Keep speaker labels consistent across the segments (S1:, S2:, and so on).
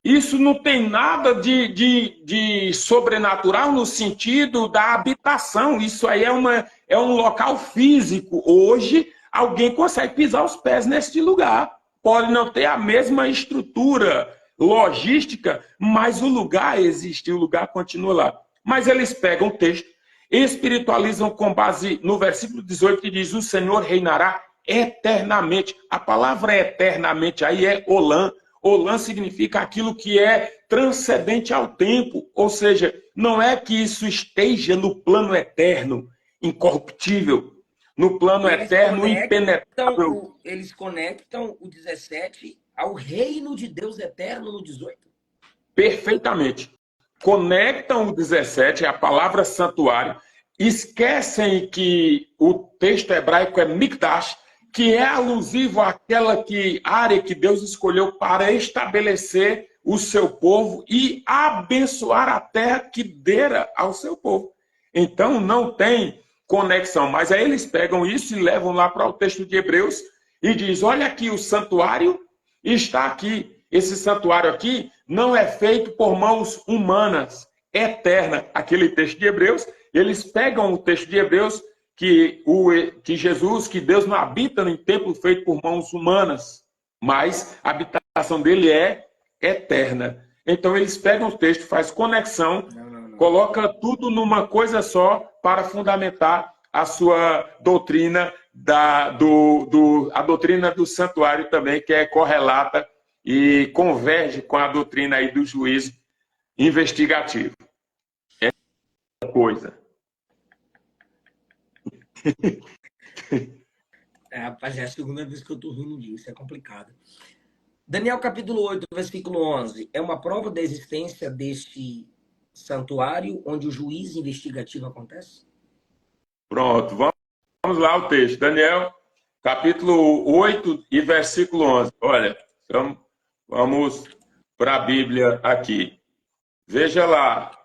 S1: Isso não tem nada de sobrenatural no sentido da habitação. Isso aí é um local físico. Hoje, alguém consegue pisar os pés neste lugar. Pode não ter a mesma estrutura logística, mas o lugar existe, o lugar continua lá. Mas eles pegam o texto, espiritualizam com base no versículo 18 que diz: o Senhor reinará eternamente. A palavra eternamente aí é Olam. Olam significa aquilo que é transcendente ao tempo, ou seja, não é que isso esteja no plano eterno, incorruptível, no plano eterno, impenetrável.
S2: Eles conectam o 17 ao reino de Deus eterno no 18.
S1: Perfeitamente. Conectam o 17, a palavra santuário, esquecem que o texto hebraico é Mikdash, que é alusivo àquela área que Deus escolheu para estabelecer o seu povo e abençoar a terra que dera ao seu povo. Então não tem conexão, mas aí eles pegam isso e levam lá para o texto de Hebreus e diz: olha aqui, o santuário está aqui. Esse santuário aqui não é feito por mãos humanas, é eterna. Aquele texto de Hebreus, eles pegam o texto de Hebreus que Jesus, que Deus não habita em templo feito por mãos humanas, mas a habitação dele é eterna. Então eles pegam o texto, faz conexão, coloca tudo numa coisa só para fundamentar a sua doutrina a doutrina do santuário também, que é correlata e converge com a doutrina aí do juízo investigativo. É coisa.
S2: Rapaz, é a segunda vez que eu tô rindo disso, é complicado. Daniel capítulo 8, versículo 11, é uma prova da existência deste santuário onde o juízo investigativo acontece?
S1: Pronto, vamos lá o texto. Daniel, capítulo 8 e versículo 11. Olha, então, vamos para a Bíblia aqui. Veja lá.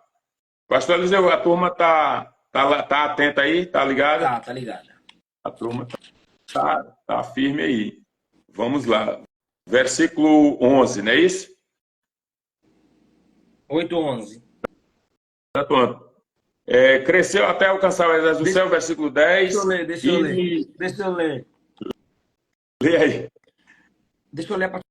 S1: Pastor Eliseu, a turma tá atenta aí? Tá ligada?
S2: Tá ligada.
S1: A turma tá firme aí. Vamos lá. Versículo 11, não é isso?
S2: 8:11.
S1: Cresceu até alcançar o exército do céu, versículo 10.
S2: Deixa eu ler.
S1: Lê aí.
S2: Deixa eu ler a partir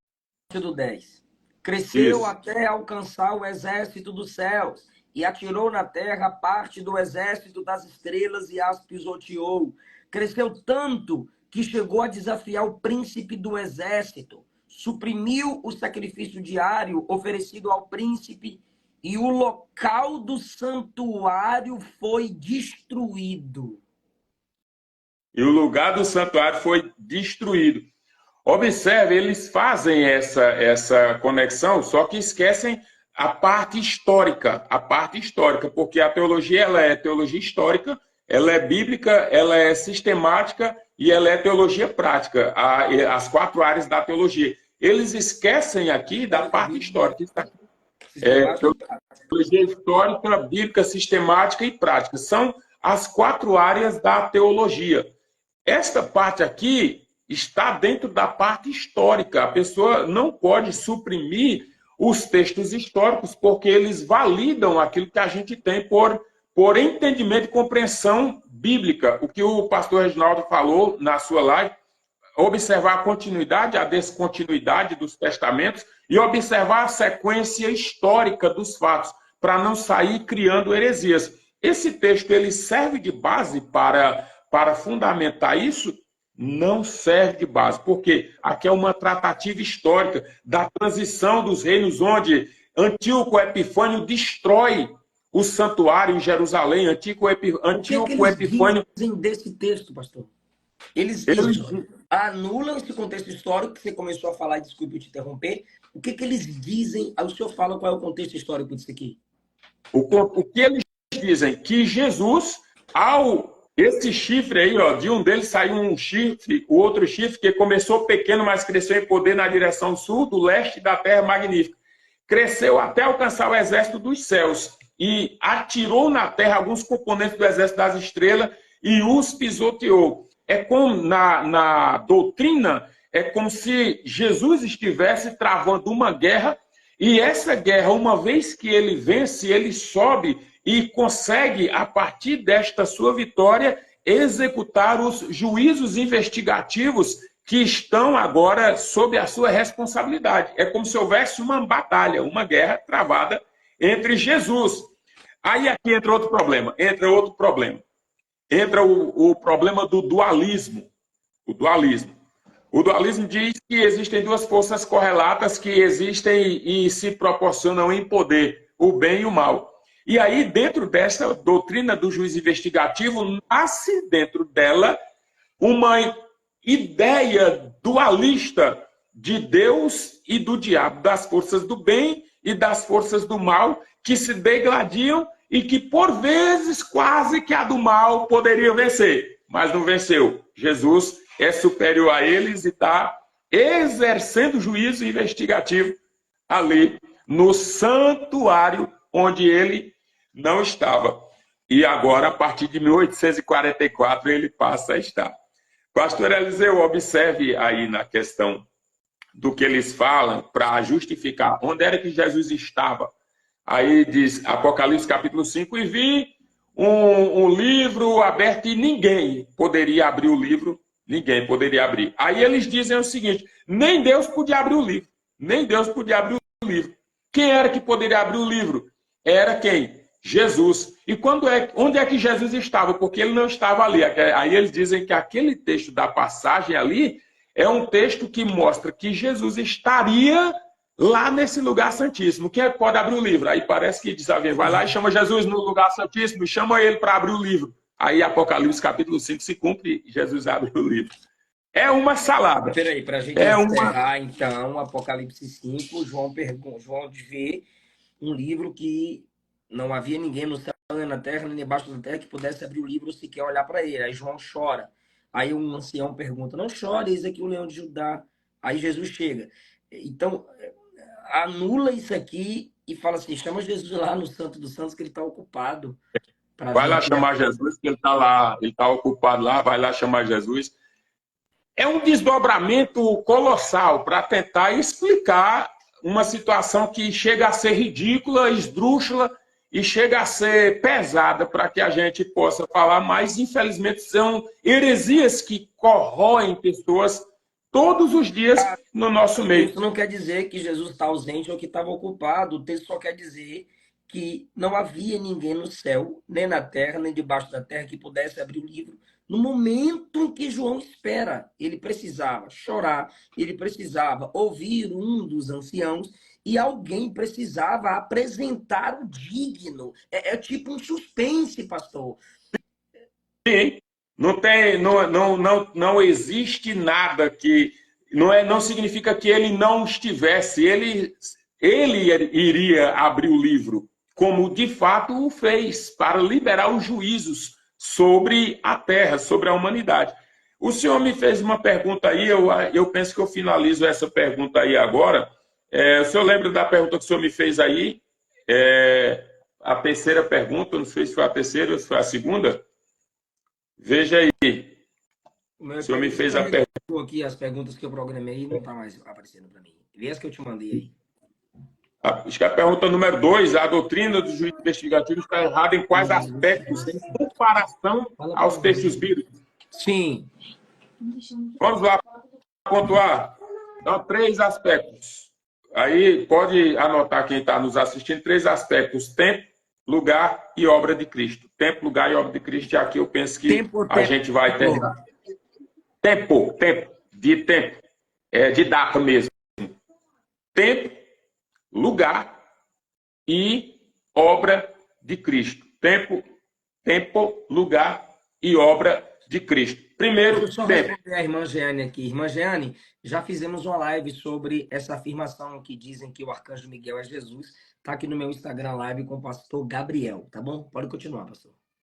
S2: do 10. Cresceu
S1: Isso.
S2: até alcançar o exército dos céus e atirou na terra parte do exército das estrelas e as pisoteou. Cresceu tanto que chegou a desafiar o príncipe do exército, suprimiu o sacrifício diário oferecido ao príncipe e o local do santuário foi destruído.
S1: E o lugar do santuário foi destruído. Observe, eles fazem essa conexão, só que esquecem a parte histórica, porque a teologia ela é teologia histórica, ela é bíblica, ela é sistemática e ela é teologia prática, as quatro áreas da teologia. Eles esquecem aqui da parte histórica. Teologia histórica, bíblica, sistemática e prática. São as quatro áreas da teologia. Esta parte aqui está dentro da parte histórica. A pessoa não pode suprimir os textos históricos, porque eles validam aquilo que a gente tem por entendimento e compreensão bíblica. O que o pastor Reginaldo falou na sua live, observar a continuidade, a descontinuidade dos testamentos e observar a sequência histórica dos fatos, para não sair criando heresias. Esse texto ele serve de base para fundamentar isso? Não serve de base, porque aqui é uma tratativa histórica da transição dos reinos, onde Antíoco Epifânio destrói o santuário em Jerusalém. Antíoco Epifânio
S2: dizem desse texto, pastor? Eles anulam esse contexto histórico que você começou a falar, desculpe eu te interromper. O que eles dizem? Aí o senhor fala qual é o contexto histórico disso aqui.
S1: O que eles dizem? Que Jesus, esse chifre aí, ó, de um deles saiu um chifre, o outro chifre que começou pequeno, mas cresceu em poder na direção sul, do leste da terra magnífica. Cresceu até alcançar o exército dos céus e atirou na terra alguns componentes do exército das estrelas e os pisoteou. É como na doutrina, é como se Jesus estivesse travando uma guerra E essa guerra, uma vez que ele vence, ele sobe e consegue, a partir desta sua vitória, executar os juízos investigativos que estão agora sob a sua responsabilidade. É como se houvesse uma batalha, uma guerra travada entre Jesus. Aí aqui entra outro problema. Entra o problema do dualismo. O dualismo. O dualismo diz que existem duas forças correlatas que existem e se proporcionam em poder, o bem e o mal. E aí, dentro dessa doutrina do juiz investigativo, nasce dentro dela uma ideia dualista de Deus e do diabo, das forças do bem e das forças do mal, que se degladiam e que, por vezes, quase que a do mal poderia vencer, mas não venceu. Jesus é superior a eles e está exercendo juízo investigativo ali no santuário onde ele não estava. E agora, a partir de 1844, ele passa a estar. Pastor Eliseu, observe aí na questão do que eles falam para justificar onde era que Jesus estava. Aí diz Apocalipse capítulo 5, e vi um livro aberto e ninguém poderia abrir o livro, ninguém poderia abrir. Aí eles dizem o seguinte, nem Deus podia abrir o livro, nem Deus podia abrir o livro. Quem era que poderia abrir o livro? Era quem? Jesus. E onde é que Jesus estava? Porque ele não estava ali. Aí eles dizem que aquele texto da passagem ali é um texto que mostra que Jesus estaria lá nesse lugar santíssimo. Quem é que pode abrir o livro? Aí parece que diz alguém, vai lá e chama Jesus no lugar santíssimo e chama ele para abrir o livro. Aí Apocalipse capítulo 5 se cumpre e Jesus abre o livro. É uma salada.
S2: Peraí, para a gente encerrar, então, Apocalipse 5, João vê um livro que não havia ninguém no céu, nem na terra, nem debaixo da terra que pudesse abrir o livro ou sequer olhar para ele. Aí João chora. Aí um ancião pergunta, não chore, eis aqui o leão de Judá. Aí Jesus chega. Então, anula isso aqui e fala assim, chama Jesus lá no Santo dos Santos que ele está ocupado.
S1: Vai lá chamar Jesus, que ele está lá, ele está ocupado lá, vai lá chamar Jesus. É um desdobramento colossal para tentar explicar uma situação que chega a ser ridícula, esdrúxula e chega a ser pesada para que a gente possa falar, mas infelizmente são heresias que corroem pessoas todos os dias no nosso meio.
S2: Isso não quer dizer que Jesus está ausente ou que estava ocupado, o texto só quer dizer que não havia ninguém no céu, nem na terra, nem debaixo da terra que pudesse abrir o livro. No momento em que João espera, ele precisava chorar, ele precisava ouvir um dos anciãos e alguém precisava apresentar o digno. É tipo um suspense, pastor.
S1: Sim, não existe nada que... Não significa que ele não estivesse, ele iria abrir o livro, como de fato o fez, para liberar os juízos sobre a terra, sobre a humanidade. O senhor me fez uma pergunta aí, eu penso que eu finalizo essa pergunta aí agora. O senhor lembra da pergunta que o senhor me fez aí? A terceira pergunta, não sei se foi a terceira ou se foi a segunda. Veja aí. O senhor me fez a pergunta.
S2: Aqui as perguntas que eu programei não está mais aparecendo para mim. Vê as que eu te mandei aí.
S1: Acho que a pergunta número 2, a doutrina do juiz investigativo está errada em quais aspectos, em comparação aos textos bíblicos?
S2: Sim.
S1: Vamos lá, pontuar. Então, 3 aspectos. Aí pode anotar quem está nos assistindo, 3 aspectos: tempo, lugar e obra de Cristo. Tempo, lugar e obra de Cristo, e aqui eu penso que a gente vai terminar. Tempo, de data mesmo. Tempo, lugar e obra de Cristo. Tempo, lugar e obra de Cristo. Primeiro,
S2: deixa eu só responder a irmã Jeane aqui. Irmã Jeane, já fizemos uma live sobre essa afirmação que dizem que o arcanjo Miguel é Jesus. Está aqui no meu Instagram live com o pastor Gabriel, tá bom? Pode continuar, pastor.